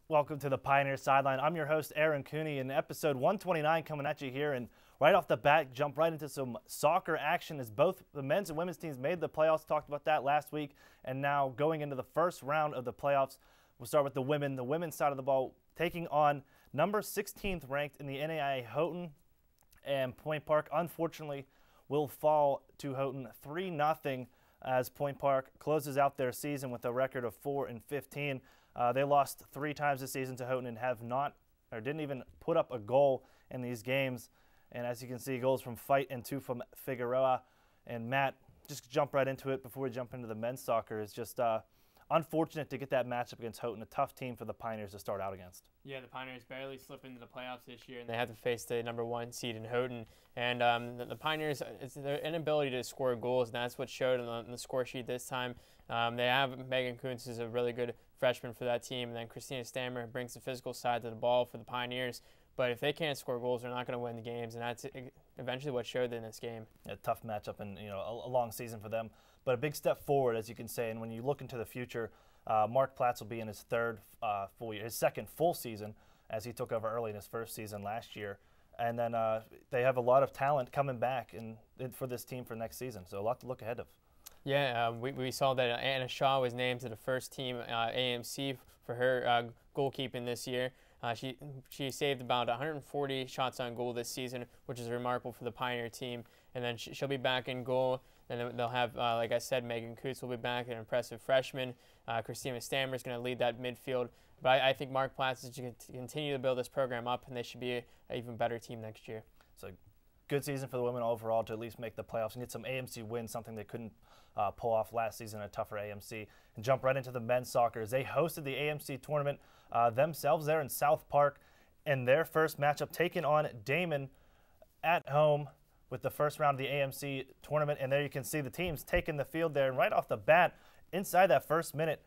Welcome to the Pioneer Sideline. I'm your host, Aaron Cooney, in episode 129 coming at you here. And right off the bat, jump right into some soccer action as both the men's and women's teams made the playoffs. Talked about that last week. And now going into the first round of the playoffs, we'll start with the women. The women's side of the ball taking on number 16th ranked in the NAIA Houghton. And Point Park, unfortunately, will fall to Houghton 3-0 as Point Park closes out their season with a record of 4-15. They lost 3 times this season to Houghton and have not, or didn't even put up a goal in these games. And as you can see, goals from Fight and 2 from Figueroa. And Matt, just jump right into it before we jump into the men's soccer. It's just unfortunate to get that matchup against Houghton, a tough team for the Pioneers to start out against. Yeah, the Pioneers barely slip into the playoffs this year, and they have to face the number 1 seed in Houghton. And the Pioneers, it's their inability to score goals, and that's what showed on the score sheet this time. They have Megan Kuntz, who's a really good freshman for that team, and then Christina Stammer brings the physical side to the ball for the Pioneers. But if they can't score goals, they're not going to win the games, and that's eventually what showed in this game. A tough matchup and a long season for them, but a big step forward, as you can say. And when you look into the future, Mark Platts will be in his his second full season, as he took over early in his first season last year. And then they have a lot of talent coming back for this team for next season, so a lot to look ahead of. Yeah, we saw that Anna Shaw was named to the first team AMC for her goalkeeping this year. She saved about 140 shots on goal this season, which is remarkable for the Pioneer team. And then she'll be back in goal. And then they'll have, like I said, Megan Kuntz will be back, an impressive freshman. Christina Stammer is going to lead that midfield. But I think Mark Platts is going to continue to build this program up, and they should be an even better team next year. So good season for the women overall to at least make the playoffs and get some AMC wins, something they couldn't pull off last season, a tougher AMC. And jump right into the men's soccer as they hosted the AMC tournament themselves there in South Park in their first matchup, taking on Damon at home with the first round of the AMC tournament. And there you can see the teams taking the field there. And right off the bat, inside that first minute,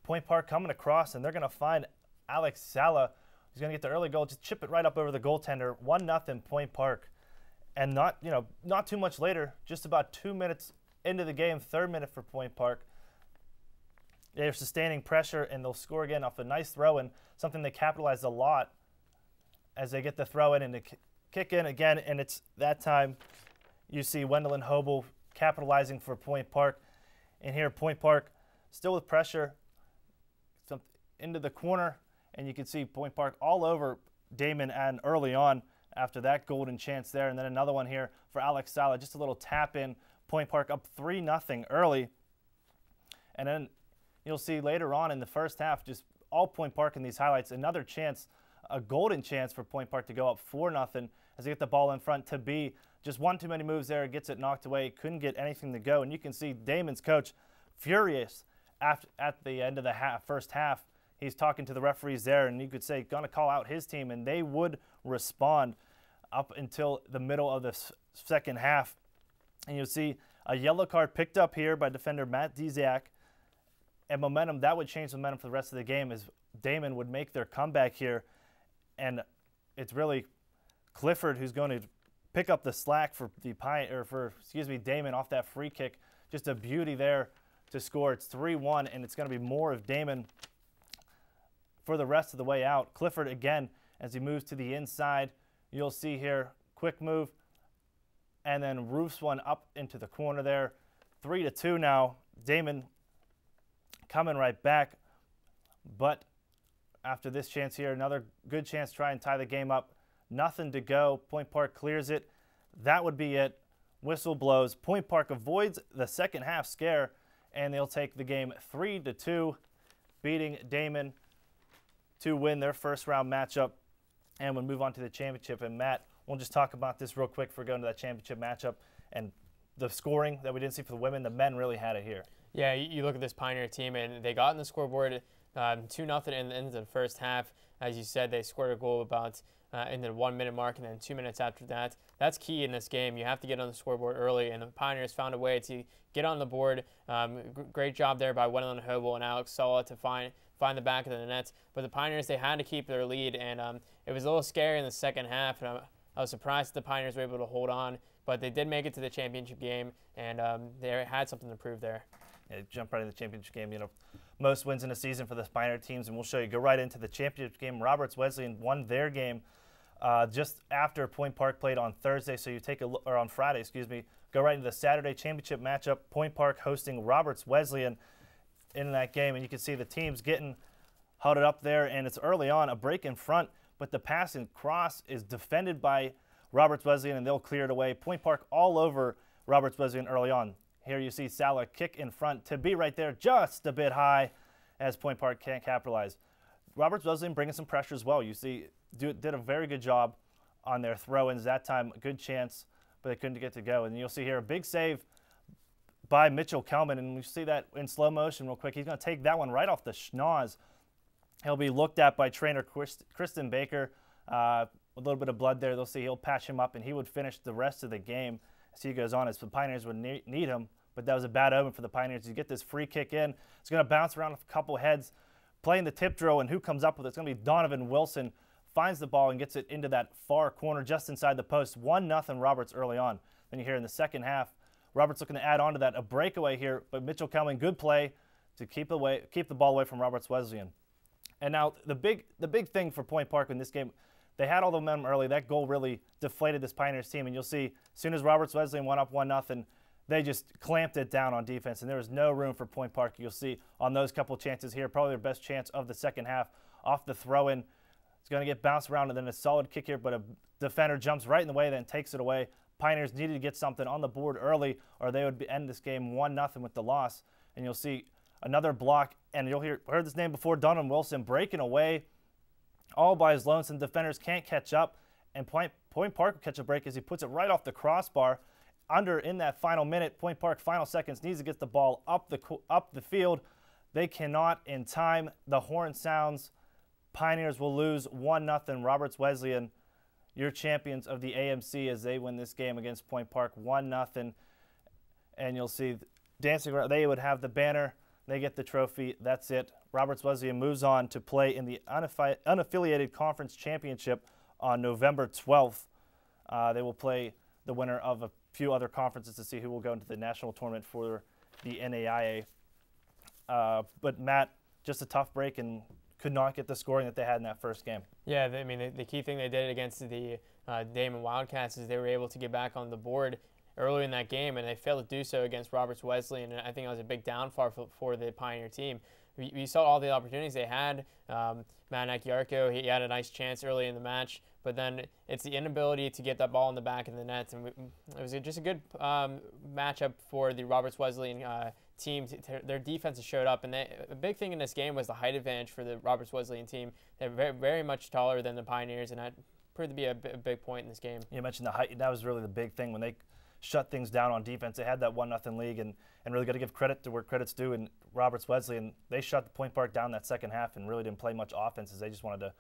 Point Park coming across, and they're going to find Alex Sala, who's going to get the early goal, just chip it right up over the goaltender, 1-0 Point Park. And not too much later, just about 2 minutes into the game, third minute for Point Park, they're sustaining pressure, and they'll score again off a nice throw-in, something they capitalized a lot as they get the throw-in and the kick in again. And it's that time you see Wendelin Hobel capitalizing for Point Park. And here Point Park still with pressure into the corner, and you can see Point Park all over Damon and early on after that golden chance there. And then another one here for Alex Sala, just a little tap in. Point Park up 3-0 early. And then you'll see later on in the first half, just all Point Park in these highlights, another chance, a golden chance for Point Park to go up 4-0 as they get the ball in front. To be just one too many moves there, gets it knocked away, couldn't get anything to go. And you can see Damon's coach furious at the end of the first half. He's talking to the referees there, and you could say going to call out his team, and they would respond up until the middle of the second half. And you'll see a yellow card picked up here by defender Matt Desmond, and momentum, that would change momentum for the rest of the game as Damon would make their comeback here. And it's really Clifford who's going to pick up the slack for Damon off that free kick. Just a beauty there to score. It's 3-1, and it's going to be more of Damon for the rest of the way out. Clifford again as he moves to the inside. You'll see here, quick move, and then roofs one up into the corner there. 3-2 now. Damon coming right back, but after this chance here, another good chance to try and tie the game up. Nothing to go. Point Park clears it. That would be it. Whistle blows. Point Park avoids the second half scare, and they'll take the game 3-2, beating Damon to win their first round matchup. And we'll move on to the championship. And Matt, we'll just talk about this real quick for going to that championship matchup and the scoring that we didn't see for the women. The men really had it here. Yeah, you look at this Pioneer team, and they got in the scoreboard 2-0 into the first half. As you said, they scored a goal about in the 1 minute mark, and then 2 minutes after that. That's key in this game. You have to get on the scoreboard early, and the Pioneers found a way to get on the board. Great job there by Wendelin Hobel and Alex Sala to find the back of the net. But the Pioneers, they had to keep their lead, and it was a little scary in the second half. And I was surprised the Pioneers were able to hold on, but they did make it to the championship game, and they had something to prove there. jump right into the championship game. Most wins in a season for the Pioneer teams, and we'll show you. Go right into the championship game. Roberts Wesleyan won their game just after Point Park played on Thursday. So you take a look, or on Friday, excuse me. Go right into the Saturday championship matchup. Point Park hosting Roberts Wesleyan in that game, and you can see the teams getting huddled up there, and it's early on, a break in front, but the pass and cross is defended by Roberts Wesleyan, and they'll clear it away. Point Park all over Roberts Wesleyan early on. Here you see Salah kick in front to be right there, just a bit high, as Point Park can't capitalize. Roberts Wesleyan bringing some pressure as well. You see, did a very good job on their throw-ins that time. A good chance, but they couldn't get to go. And you'll see here a big save by Mitchell Kelman, and we see that in slow motion real quick. He's going to take that one right off the schnoz. He'll be looked at by trainer Kristen Baker. A little bit of blood there. They'll see he'll patch him up, and he would finish the rest of the game as he goes on, as the Pioneers would need him. But that was a bad omen for the Pioneers. You get this free kick in. It's going to bounce around a couple heads, playing the tip drill, and who comes up with it? It's going to be Donovan Wilson. Finds the ball and gets it into that far corner just inside the post. 1-0 Roberts early on. Then you hear in the second half, Roberts looking to add on to that. A breakaway here, but Mitchell Kelman, good play to keep the ball away from Roberts Wesleyan. And now the big thing for Point Park in this game, they had all the momentum early. That goal really deflated this Pioneers team. And you'll see, as soon as Roberts Wesleyan went up 1-0, they just clamped it down on defense, and there was no room for Point Park. You'll see on those couple chances here, probably their best chance of the second half off the throw-in. It's going to get bounced around, and then a solid kick here, but a defender jumps right in the way, then takes it away. Pioneers needed to get something on the board early, or they would end this game 1-0 with the loss. And you'll see another block, and you'll heard this name before, Donovan Wilson breaking away all by his lonesome. Defenders can't catch up, and Point Park will catch a break as he puts it right off the crossbar. Under in that final minute, Point Park final seconds needs to get the ball up the field. They cannot in time. The horn sounds. Pioneers will lose 1-0. Roberts Wesleyan, your champions of the AMC, as they win this game against Point Park 1-0. And you'll see dancing around. They would have the banner. They get the trophy. That's it. Roberts Wesleyan moves on to play in the unaffiliated conference championship on November 12th. They will play the winner of a few other conferences to see who will go into the national tournament for the NAIA. But Matt, just a tough break and could not get the scoring that they had in that first game. Yeah, I mean, the key thing they did against the Damon Wildcats is they were able to get back on the board early in that game, and they failed to do so against Roberts Wesleyan, and I think that was a big downfall for the Pioneer team. We saw all the opportunities they had. Matt Desmond, he had a nice chance early in the match, but then it's the inability to get that ball in the back of the net. And it was just a good matchup for the Roberts Wesleyan team. Their defense showed up, and a big thing in this game was the height advantage for the Roberts Wesleyan team. They're very, very much taller than the Pioneers, and that proved to be a big point in this game. You mentioned the height. That was really the big thing when they shut things down on defense. They had that 1-0 lead, and really got to give credit to where credit's due. And Roberts Wesleyan, they shut the Point Park down that second half and really didn't play much offense, as they just wanted to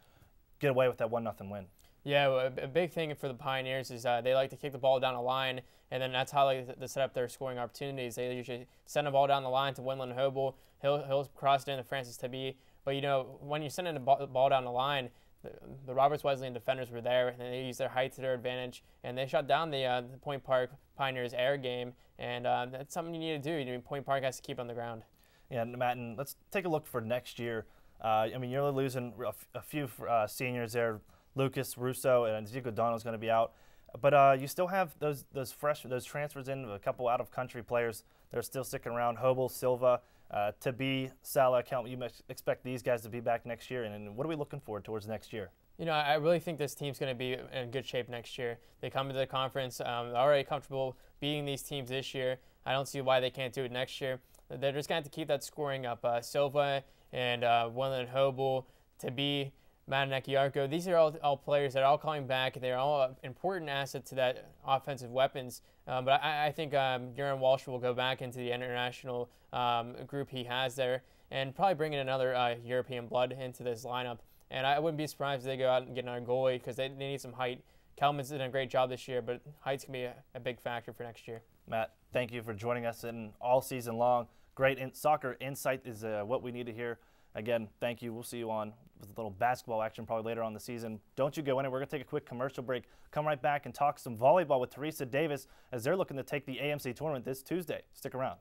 get away with that 1-0 win. Yeah, a big thing for the Pioneers is they like to kick the ball down the line, and then that's how they set up their scoring opportunities. They usually send the ball down the line to Winland Hobel. He'll cross it into Francis Tabby. But, when you're sending the ball down the line, the Roberts Wesleyan defenders were there, and they used their height to their advantage, and they shut down the Point Park Pioneers air game, and that's something you need to do. Point Park has to keep on the ground. Yeah, Matt, and let's take a look for next year. I mean, you're losing a few seniors there. Lucas Russo and Ezekiel Donald's going to be out, but you still have those transfers in, a couple out-of-country players that are still sticking around. Hobel, Silva, Tabby, Salah, you expect these guys to be back next year, and what are we looking forward towards next year? I really think this team's going to be in good shape next year. They come to the conference already comfortable beating these teams this year. I don't see why they can't do it next year. They're just going to have to keep that scoring up. Silva and Winland Hobel, Tabby, Matt Desmond, these are all players that are all coming back. They're all important assets to that offensive weapons. But I think Aaron Walsh will go back into the international group he has there and probably bring in another European blood into this lineup. And I wouldn't be surprised if they go out and get another goalie because they need some height. Kelman's done a great job this year, but height's going to be a big factor for next year. Matt, thank you for joining us all season long. Great soccer insight is what we need to hear. Again, thank you. We'll see you on with a little basketball action probably later on in the season. Don't you go anywhere. We're going to take a quick commercial break. Come right back and talk some volleyball with Teresa Davis as they're looking to take the AMC tournament this Tuesday. Stick around.